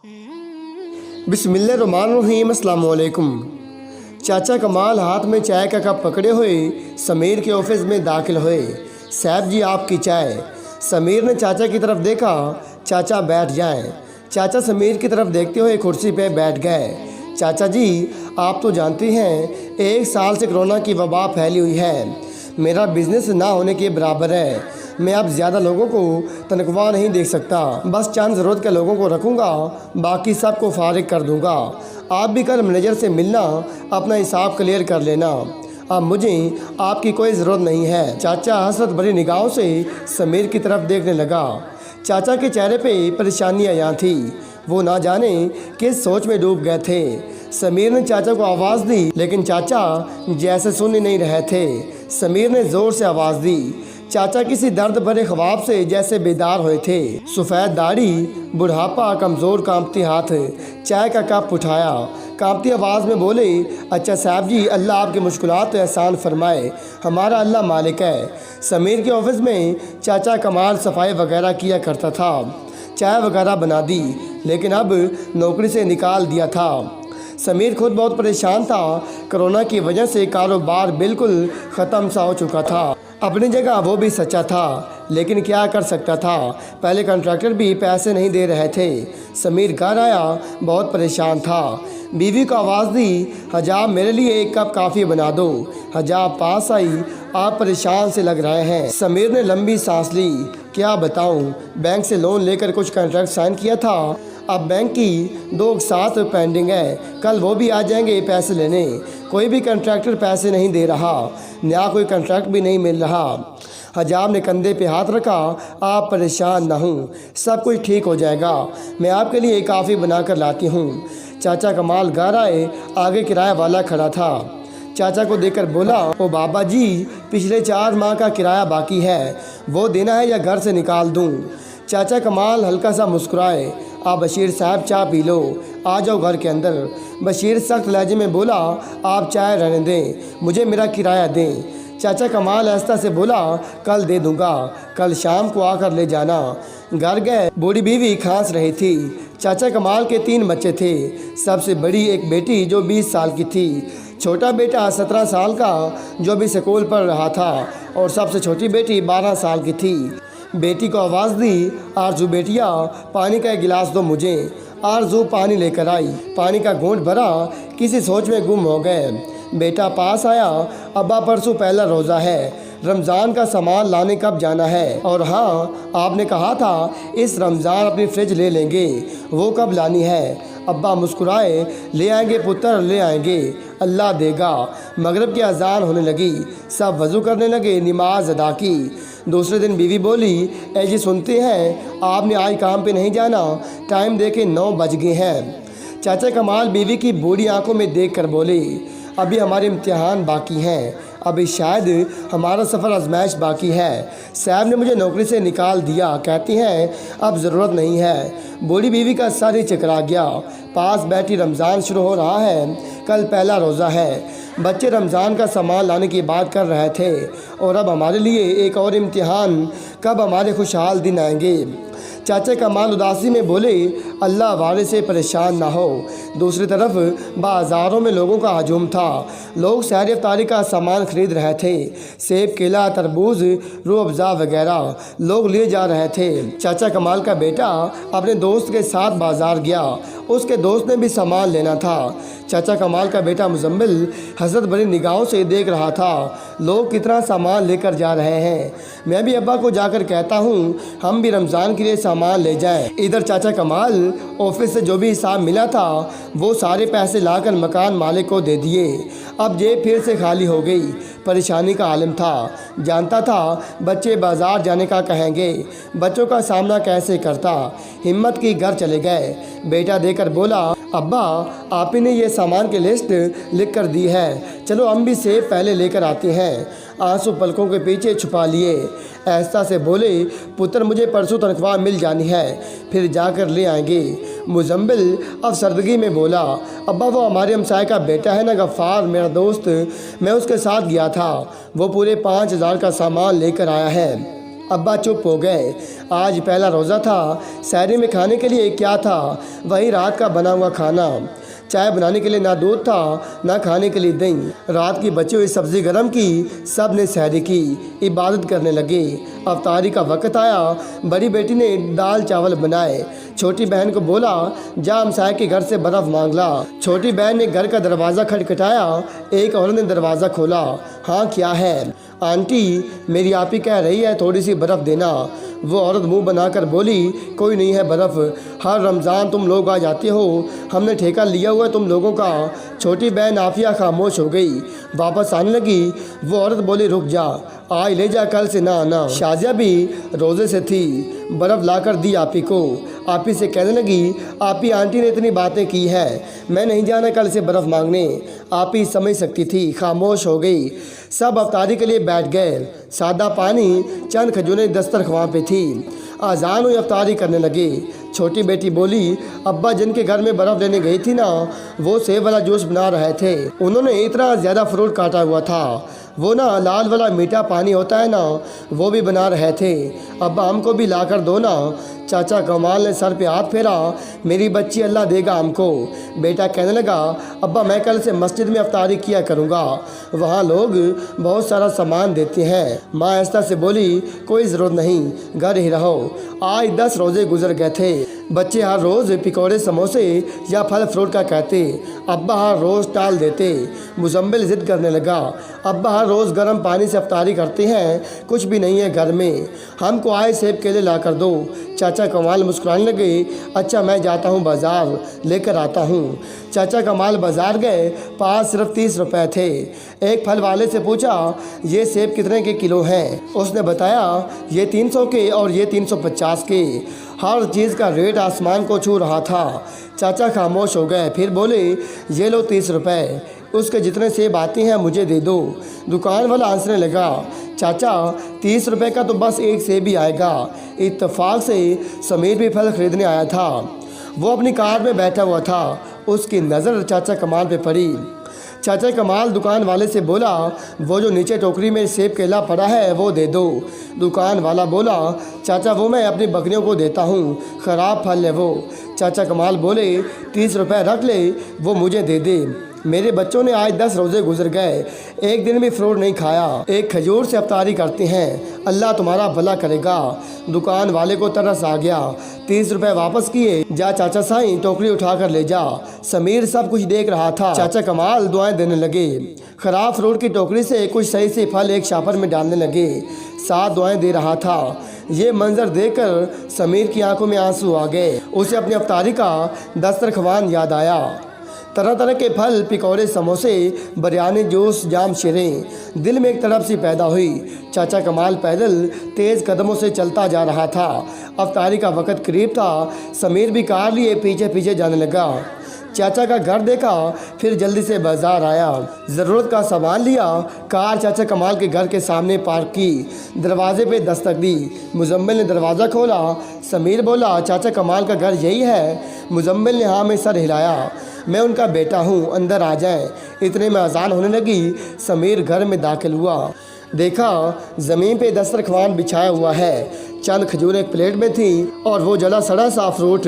बिस्मिल्लाहिर्रहमानिर्रहीम। अस्सलाम वालेकुम। चाचा कमाल हाथ में चाय का कप पकड़े हुए समीर के ऑफिस में दाखिल हुए। साहब जी आपकी चाय। समीर ने चाचा की तरफ देखा। चाचा बैठ जाएं। चाचा समीर की तरफ देखते हुए कुर्सी पे बैठ गए। चाचा जी आप तो जानती हैं 1 साल से कोरोना की वबा फैली हुई है। मेरा बिजनेस ना होने के बराबर है। मैं अब ज़्यादा लोगों को तनख्वाह नहीं दे सकता। बस चंद ज़रूरत के लोगों को रखूँगा, बाकी सबको फारिग कर दूँगा। आप भी कल मैनेजर से मिलना, अपना हिसाब क्लियर कर लेना। अब मुझे आपकी कोई ज़रूरत नहीं है। चाचा हसरत भरी निगाहों से समीर की तरफ देखने लगा। चाचा के चेहरे पे परेशानी आया थी। वो ना जाने किस सोच में डूब गए थे। समीर ने चाचा को आवाज़ दी, लेकिन चाचा जैसे सुन ही नहीं रहे थे। समीर ने ज़ोर से आवाज़ दी। चाचा किसी दर्द भरे ख्वाब से जैसे बेदार हुए थे। सफ़ेद दाढ़ी, बुढ़ापा, कमज़ोर कांपती हाथ, चाय का कप उठाया, कांपती आवाज़ में बोले, अच्छा साहब जी, अल्लाह आपकी मुश्किलात तो एहसान फरमाए। हमारा अल्लाह मालिक है। समीर के ऑफिस में चाचा कमाल सफाई वगैरह किया करता था। चाय वगैरह बना दी, लेकिन अब नौकरी से निकाल दिया था। समीर खुद बहुत परेशान था। कोरोना की वजह से कारोबार बिल्कुल ख़त्म सा हो चुका था। अपनी जगह वो भी सच्चा था, लेकिन क्या कर सकता था। पहले कॉन्ट्रैक्टर भी पैसे नहीं दे रहे थे। समीर घर आया, बहुत परेशान था। बीवी को आवाज़ दी, हजाब मेरे लिए एक कप काफ़ी बना दो। हजाब पास आई, आप परेशान से लग रहे हैं। समीर ने लंबी सांस ली। क्या बताऊं, बैंक से लोन लेकर कुछ कॉन्ट्रैक्ट साइन किया था। अब बैंक की 2 साथ पेंडिंग है। कल वो भी आ जाएंगे पैसे लेने। कोई भी कॉन्ट्रैक्टर पैसे नहीं दे रहा, नया कोई कॉन्ट्रैक्ट भी नहीं मिल रहा। हजाब ने कंधे पे हाथ रखा। आप परेशान ना हूँ, सब कुछ ठीक हो जाएगा। मैं आपके लिए काफ़ी बना कर लाती हूँ। चाचा कमाल घर आए। आगे किराया वाला खड़ा था। चाचा को देखकर बोला, ओ बाबा जी, पिछले 4 माह का किराया बाकी है, वो देना है या घर से निकाल दूँ। चाचा कमाल हल्का सा मुस्कुराए। आप बशीर साहब चाय पी लो, आ जाओ घर के अंदर। बशीर सख्त लहजे में बोला, आप चाय रहने दें, मुझे मेरा किराया दें। चाचा कमाल आहिस्ता से बोला, कल दे दूंगा, कल शाम को आकर ले जाना। घर गए। बूढ़ी बीवी खांस रही थी। चाचा कमाल के 3 बच्चे थे। सबसे बड़ी एक बेटी जो 20 साल की थी, छोटा बेटा 17 साल का जो भी स्कूल पढ़ रहा था, और सबसे छोटी बेटी 12 साल की थी। बेटी को आवाज़ दी, आरजू बेटिया, पानी का एक गिलास दो मुझे। आरजू पानी लेकर आई। पानी का घूंट भरा, किसी सोच में गुम हो गए। बेटा पास आया, अब्बा परसों पहला रोज़ा है, रमज़ान का सामान लाने कब जाना है। और हाँ, आपने कहा था इस रमज़ान अपनी फ्रिज ले लेंगे, वो कब लानी है। अब्बा मुस्कुराए, ले आएंगे पुत्र, ले आएंगे, अल्लाह देगा। मगरिब की अजान होने लगी। सब वज़ू करने लगे, नमाज अदा की। दूसरे दिन बीवी बोली, ए जी सुनते हैं आपने आज काम पे नहीं जाना, टाइम देखे 9 बज गए हैं। चाचा कमाल बीवी की बूढ़ी आंखों में देखकर बोले, अभी हमारे इम्तिहान बाकी हैं, अभी शायद हमारा सफ़र आजमाइश बाकी है। साहब ने मुझे नौकरी से निकाल दिया, कहती हैं अब ज़रूरत नहीं है। बूढ़ी बीवी का सर ही चकरा गया। पास बैठी, रमज़ान शुरू हो रहा है, कल पहला रोज़ा है। बच्चे रमज़ान का सामान लाने की बात कर रहे थे, और अब हमारे लिए एक और इम्तिहान, कब हमारे खुशहाल दिन आएंगे। चाचा कमाल उदासी में बोले, अल्लाह वाले से परेशान ना हो। दूसरी तरफ बाज़ारों में लोगों का हजूम था। लोग सहर इफ्तारी का सामान खरीद रहे थे। सेब, केला, तरबूज, रूह अफ़ज़ा वगैरह लोग लिए जा रहे थे। चाचा कमाल का बेटा अपने दोस्त के साथ बाज़ार गया। उसके दोस्त ने भी सामान लेना था। चाचा कमाल का बेटा मुजम्मिल हसरत भरी निगाहों से देख रहा था, लोग कितना सामान लेकर जा रहे हैं। मैं भी अब्बा को जाकर कहता हूँ हम भी रमज़ान के लिए सामान ले जाएं। इधर चाचा कमाल ऑफिस से जो भी हिसाब मिला था, वो सारे पैसे लाकर मकान मालिक को दे दिए। अब जेब फिर से खाली हो गई। परेशानी का आलम था। जानता था बच्चे बाज़ार जाने का कहेंगे, बच्चों का सामना कैसे करता। हिम्मत की घर चले गए। बेटा देकर बोला, अब्बा आप ही ने ये सामान की लिस्ट लिख कर दी है, चलो हम भी सेब पहले लेकर आते हैं। आंसू पलकों के पीछे छुपा लिए। ऐसा से बोले, पुत्र मुझे परसों तनख्वाह मिल जानी है, फिर जाकर ले आएंगे। मुजम्मिल अफसरदगी में बोला, अब्बा वो हमारे हमसाए का बेटा है ना, गफ़ार मेरा दोस्त, मैं उसके साथ गया था, वो पूरे 5000 का सामान लेकर आया है। अब्बा चुप हो गए। आज पहला रोज़ा था। सहरी में खाने के लिए क्या था? वही रात का बना हुआ खाना। चाय बनाने के लिए ना दूध था, ना खाने के लिए दही। रात की बची हुई सब्ज़ी गरम की, सब ने सहरी की, इबादत करने लगे। अफ्तारी का वक़्त आया। बड़ी बेटी ने दाल चावल बनाए। छोटी बहन को बोला, जा हमसाये के घर से बर्फ़ मांग ला। छोटी बहन ने घर का दरवाज़ा खटखटाया। एक औरत ने दरवाज़ा खोला। हाँ, क्या है? आंटी, मेरी आपी कह रही है थोड़ी सी बर्फ़ देना। वो औरत मुंह बनाकर बोली, कोई नहीं है बर्फ़, हर रमज़ान तुम लोग आ जाते हो, हमने ठेका लिया हुआ है तुम लोगों का। छोटी बहन आफिया खामोश हो गई। वापस आने लगी। वो औरत बोली, रुक जा, आज ले जा, कल से ना आना। शाजिया भी रोज़े से थी। बर्फ़ लाकर दी आपी को। आपी से कहने लगी, आपी, आंटी ने इतनी बातें की है, मैं नहीं जाना कल से बर्फ़ मांगने। आपी समझ सकती थी, खामोश हो गई। सब अफ्तारी के लिए बैठ गए। सादा पानी, चंद खजूरें दस्तरख्वां पे थी। आज़ान हुई, अफ्तारी करने लगे। छोटी बेटी बोली, अब्बा जिनके घर में बर्फ़ लेने गई थी ना, वो सेब वाला जूस बना रहे थे। उन्होंने इतना ज़्यादा फ्रूट काटा हुआ था। वो ना लाल वाला मीठा पानी होता है ना, वो भी बना रहे थे। अब्बा हमको भी ला कर दो ना। चाचा कमाल ने सर पे हाथ फेरा। मेरी बच्ची, अल्लाह देगा हमको। बेटा कहने लगा, अब्बा मैं कल से मस्जिद में अफ्तारी किया करूँगा, वहाँ लोग बहुत सारा सामान देते हैं। माँ ऐसा से बोली, कोई ज़रूरत नहीं, घर ही रहो। आज 10 रोज़े गुजर गए थे। बच्चे हर रोज़ पकौड़े समोसे या फल फ्रूट का कहते। अब्बा हर रोज़ टाल देते। मुजम्मिल ज़िद करने लगा, अब्बा हर रोज़ गर्म पानी से अफ्तारी करते हैं, कुछ भी नहीं है घर में, हमको आए सेब केले ला कर दो। चाचा कमाल मुस्कुराने लगे, अच्छा मैं जाता हूँ बाज़ार, लेकर आता हूँ। चाचा कमाल बाज़ार गए। पास सिर्फ 30 रुपए थे। एक फल वाले से पूछा, ये सेब कितने के किलो हैं? उसने बताया, ये 300 के और ये 350 के। हर चीज़ का रेट आसमान को छू रहा था। चाचा खामोश हो गए। फिर बोले, ये लो 30 रुपए, उसके जितने सेब आते हैं मुझे दे दो। दुकान वाला हंसने लगा, चाचा 30 रुपए का तो बस एक सेब ही आएगा। इत्तेफाक से समीर भी फल खरीदने आया था। वो अपनी कार में बैठा हुआ था। उसकी नज़र चाचा कमाल पे पड़ी। चाचा कमाल दुकान वाले से बोला, वो जो नीचे टोकरी में सेब केला पड़ा है वो दे दो। दुकान वाला बोला, चाचा वो मैं अपनी बकरियों को देता हूँ, ख़राब फल है वो। चाचा कमाल बोले, 30 रुपए रख ले, वो मुझे दे दे। मेरे बच्चों ने आज 10 रोज़े गुजर गए, एक दिन भी फ्रूट नहीं खाया, एक खजूर से अफ्तारी करते हैं, अल्लाह तुम्हारा भला करेगा। दुकान वाले को तरस आ गया। 30 रुपए वापस किए। जा चाचा साईं, टोकरी उठा कर ले जा। समीर सब कुछ देख रहा था। चाचा कमाल दुआएं देने लगे। ख़राब फ्रूट की टोकरी से कुछ सही से फल एक शापर में डालने लगे। साथ दुआएं दे रहा था। ये मंजर देखकर समीर की आंखों में आंसू आ गए। उसे अपनी अफ्तारी का दस्तरख्वान याद आया। तरह तरह के फल, पकौड़े, समोसे, बिरयानी, जूस, जाम, शीरें। दिल में एक तड़प सी पैदा हुई। चाचा कमाल पैदल तेज़ कदमों से चलता जा रहा था। अफ्तारी का वक़्त करीब था। समीर भी कार लिए पीछे पीछे जाने लगा। चाचा का घर देखा, फिर जल्दी से बाज़ार आया, ज़रूरत का सामान लिया। कार चाचा कमाल के घर के सामने पार्क की। दरवाजे पे दस्तक दी। मुजम्मिल ने दरवाज़ा खोला। समीर बोला, चाचा कमाल का घर यही है? मुजम्मिल ने हाँ में सर हिलाया। मैं उनका बेटा हूँ, अंदर आ जाएं। इतने में अज़ान होने लगी। समीर घर में दाखिल हुआ। देखा ज़मीन पे दस्तरख्वान बिछाया हुआ है। चंद खजूर एक प्लेट में थी और वो जला सड़ा सा फ्रूट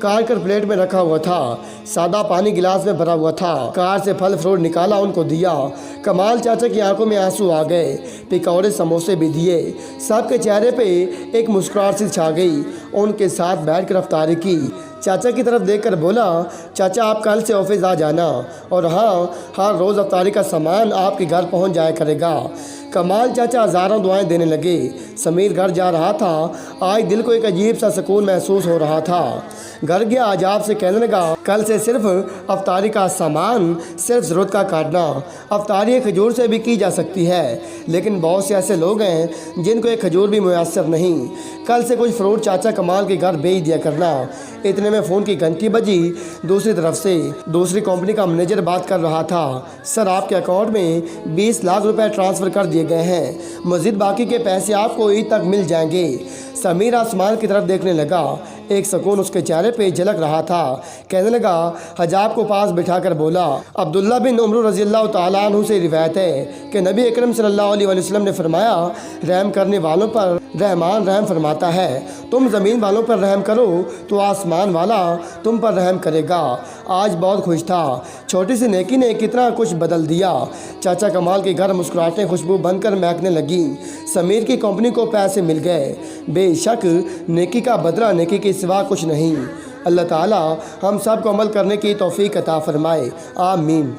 काट कर प्लेट में रखा हुआ था। सादा पानी गिलास में भरा हुआ था। कार से फल फ्रूट निकाला, उनको दिया। कमाल चाचा की आंखों में आंसू आ गए। पकौड़े समोसे भी दिए। सबके चेहरे पे एक मुस्कुराहट सी छा गई। उनके साथ बैठ कर अफ्तारी की। चाचा की तरफ देखकर बोला, चाचा आप कल से ऑफिस आ जाना और हाँ, हर रोज़ अफ्तारी का सामान आपके घर पहुंच जाया करेगा। कमाल चाचा हज़ारों दुआएं देने लगे। समीर घर जा रहा था। आज दिल को एक अजीब सा सुकून महसूस हो रहा था। घर गया, आजाब से कहने लगा, कल से सिर्फ अफ्तारी का सामान, सिर्फ ज़रूरत का काटना। अफ्तारी एक खजूर से भी की जा सकती है, लेकिन बहुत से ऐसे लोग हैं जिनको एक खजूर भी मुयस्सर नहीं। कल से कुछ फ्रूट चाचा कमाल के घर भेज दिया करना। इतने में फ़ोन की घंटी बजी। दूसरी तरफ से दूसरी कंपनी का मैनेजर बात कर रहा था। सर आपके अकाउंट में 20 लाख रुपए ट्रांसफ़र कर दिए गए हैं। मज़ीद बाकी के पैसे आपको ईद तक मिल जाएंगे। समीर आसमान की तरफ देखने लगा। एक सुकून उसके चेहरे पे झलक रहा था। कहने लगा, हजाब को पास बिठाकर बोला, अब्दुल्ला बिन उमर रज़ियल्लाहु ताला अन्हु से रिवायत है कि नबी अकरम सल्लल्लाहु अलैहि वसल्लम ने फरमाया, रहम करने वालों पर रहमान रहम फरमाता है, तुम ज़मीन वालों पर रहम करो तो आसमान वाला तुम पर रहम करेगा। आज बहुत खुश था, छोटी सी नेकी ने कितना कुछ बदल दिया। चाचा कमाल के घर मुस्कुराहटें खुशबू बनकर महकने लगी। समीर की कंपनी को पैसे मिल गए। बेशक नेकी का बदला नेकी के सिवा कुछ नहीं। अल्लाह ताला हम सब को अमल करने की तौफीक अता फरमाए। आमीन।